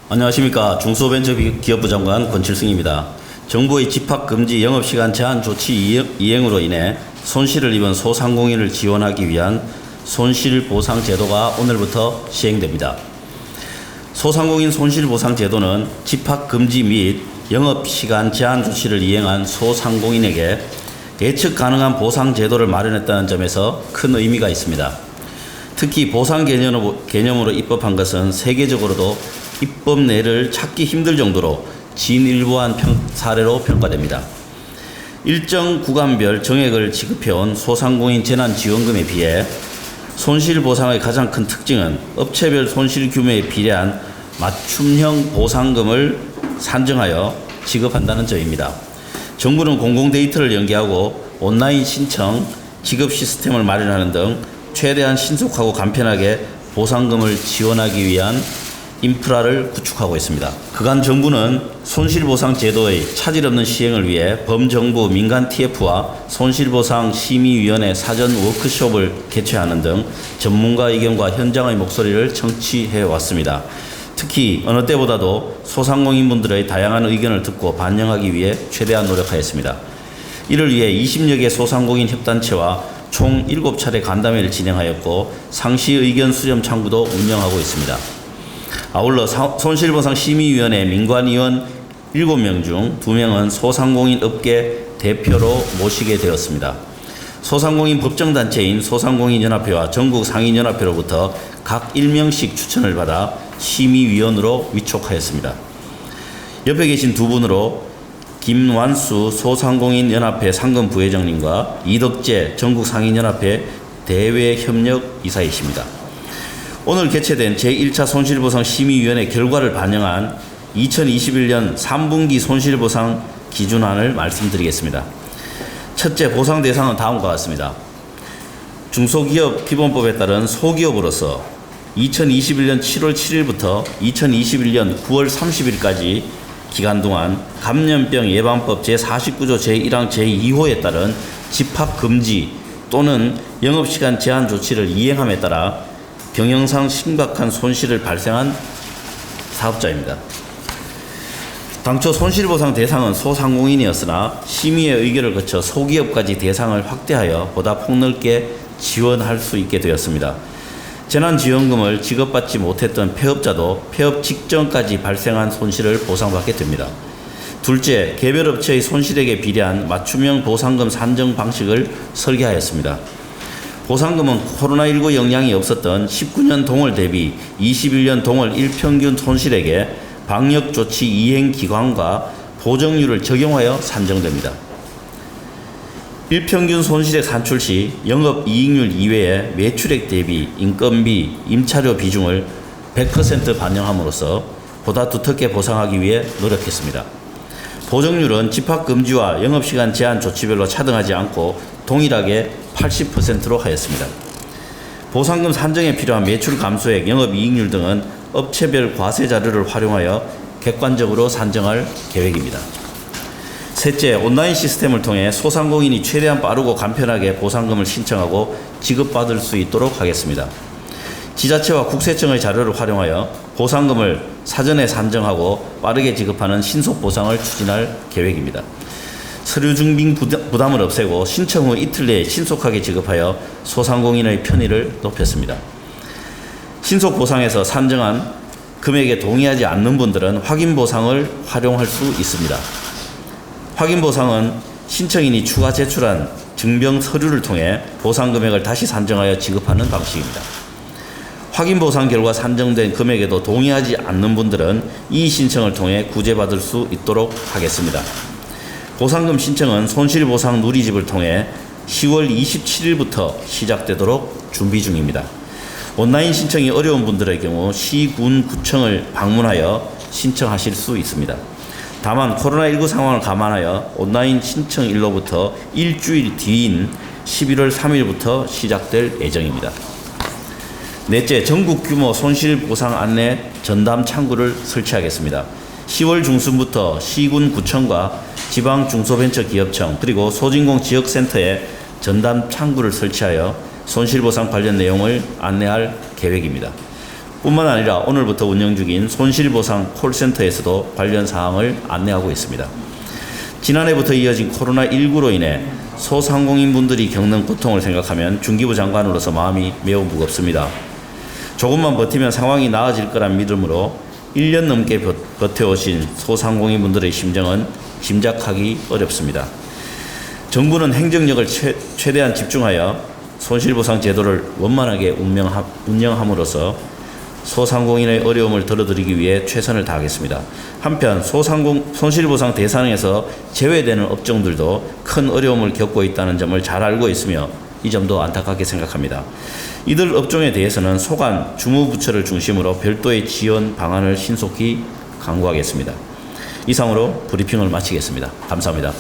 안녕하십니까. 중소벤처기업부 장관 권칠승입니다. 정부의 집합금지 영업시간 제한 조치 이행으로 인해 손실을 입은 소상공인을 지원하기 위한 손실보상제도가 오늘부터 시행됩니다. 소상공인 손실보상제도는 집합금지 및 영업시간 제한 조치를 이행한 소상공인에게 예측 가능한 보상제도를 마련했다는 점에서 큰 의미가 있습니다. 특히 보상 개념으로 입법한 것은 세계적으로도 입법례를 찾기 힘들 정도로 진일보한 사례로 평가됩니다. 일정 구간별 정액을 지급해온 소상공인 재난지원금에 비해 손실보상의 가장 큰 특징은 업체별 손실 규모에 비례한 맞춤형 보상금을 산정하여 지급한다는 점입니다. 정부는 공공 데이터를 연계하고 온라인 신청, 지급 시스템을 마련하는 등 최대한 신속하고 간편하게 보상금을 지원하기 위한 인프라를 구축하고 있습니다. 그간 정부는 손실보상제도의 차질 없는 시행을 위해 범정부 민간 TF와 손실보상심의위원회 사전 워크숍을 개최하는 등 전문가 의견과 현장의 목소리를 청취해 왔습니다. 특히 어느 때보다도 소상공인분들의 다양한 의견을 듣고 반영하기 위해 최대한 노력하였습니다. 이를 위해 20여 개 소상공인 협단체와 총 7차례 간담회를 진행하였고 상시 의견 수렴 창구도 운영하고 있습니다. 아울러 손실보상심의위원회 민관위원 7명 중 2명은 소상공인 업계 대표로 모시게 되었습니다. 소상공인 법정단체인 소상공인연합회와 전국상인연합회로부터 각 1명씩 추천을 받아 심의위원으로 위촉하였습니다. 옆에 계신 두 분으로 김완수 소상공인연합회 상근부회장님과 이덕재 전국상인연합회 대외협력이사이십니다. 오늘 개최된 제1차 손실보상 심의위원회 결과를 반영한 2021년 3분기 손실보상 기준안을 말씀드리겠습니다. 첫째, 보상 대상은 다음과 같습니다. 중소기업 기본법에 따른 소기업으로서 2021년 7월 7일부터 2021년 9월 30일까지 기간 동안 감염병 예방법 제49조 제1항 제2호에 따른 집합금지 또는 영업시간 제한 조치를 이행함에 따라 경영상 심각한 손실을 발생한 사업자입니다. 당초 손실보상 대상은 소상공인이었으나 심의의 의결을 거쳐 소기업까지 대상을 확대하여 보다 폭넓게 지원할 수 있게 되었습니다. 재난지원금을 지급받지 못했던 폐업자도 폐업 직전까지 발생한 손실을 보상받게 됩니다. 둘째, 개별 업체의 손실액에 비례한 맞춤형 보상금 산정 방식을 설계하였습니다. 보상금은 코로나19 영향이 없었던 19년 동월 대비 21년 동월 일평균 손실액에 방역조치 이행 기간과 보정률을 적용하여 산정됩니다. 일평균 손실액 산출 시 영업이익률 이외에 매출액 대비 인건비, 임차료 비중을 100% 반영함으로써 보다 두텁게 보상하기 위해 노력했습니다. 보정률은 집합금지와 영업시간 제한 조치별로 차등하지 않고 동일하게 80%로 하였습니다. 보상금 산정에 필요한 매출 감소액, 영업이익률 등은 업체별 과세 자료를 활용하여 객관적으로 산정할 계획입니다. 셋째, 온라인 시스템을 통해 소상공인이 최대한 빠르고 간편하게 보상금을 신청하고 지급받을 수 있도록 하겠습니다. 지자체와 국세청의 자료를 활용하여 보상금을 사전에 산정하고 빠르게 지급하는 신속보상을 추진할 계획입니다. 서류 증빙 부담을 없애고 신청 후 이틀 내에 신속하게 지급하여 소상공인의 편의를 높였습니다. 신속보상에서 산정한 금액에 동의하지 않는 분들은 확인보상을 활용할 수 있습니다. 확인보상은 신청인이 추가 제출한 증빙 서류를 통해 보상금액을 다시 산정하여 지급하는 방식입니다. 확인보상 결과 산정된 금액에도 동의하지 않는 분들은 이 신청을 통해 구제받을 수 있도록 하겠습니다. 보상금 신청은 손실보상 누리집을 통해 10월 27일부터 시작되도록 준비 중입니다. 온라인 신청이 어려운 분들의 경우 시, 군, 구청을 방문하여 신청하실 수 있습니다. 다만 코로나19 상황을 감안하여 온라인 신청일로부터 일주일 뒤인 11월 3일부터 시작될 예정입니다. 넷째, 전국 규모 손실보상 안내 전담 창구를 설치하겠습니다. 10월 중순부터 시군 구청과 지방중소벤처기업청 그리고 소진공 지역센터에 전담 창구를 설치하여 손실보상 관련 내용을 안내할 계획입니다. 뿐만 아니라 오늘부터 운영 중인 손실보상 콜센터에서도 관련 사항을 안내하고 있습니다. 지난해부터 이어진 코로나19로 인해 소상공인분들이 겪는 고통을 생각하면 중기부 장관으로서 마음이 매우 무겁습니다. 조금만 버티면 상황이 나아질 거란 믿음으로 1년 넘게 버텨오신 소상공인분들의 심정은 짐작하기 어렵습니다. 정부는 행정력을 최대한 집중하여 손실보상 제도를 원만하게 운영함으로써 소상공인의 어려움을 덜어드리기 위해 최선을 다하겠습니다. 한편 손실보상 대상에서 제외되는 업종들도 큰 어려움을 겪고 있다는 점을 잘 알고 있으며 이 점도 안타깝게 생각합니다. 이들 업종에 대해서는 소관, 주무부처를 중심으로 별도의 지원 방안을 신속히 강구하겠습니다. 이상으로 브리핑을 마치겠습니다. 감사합니다.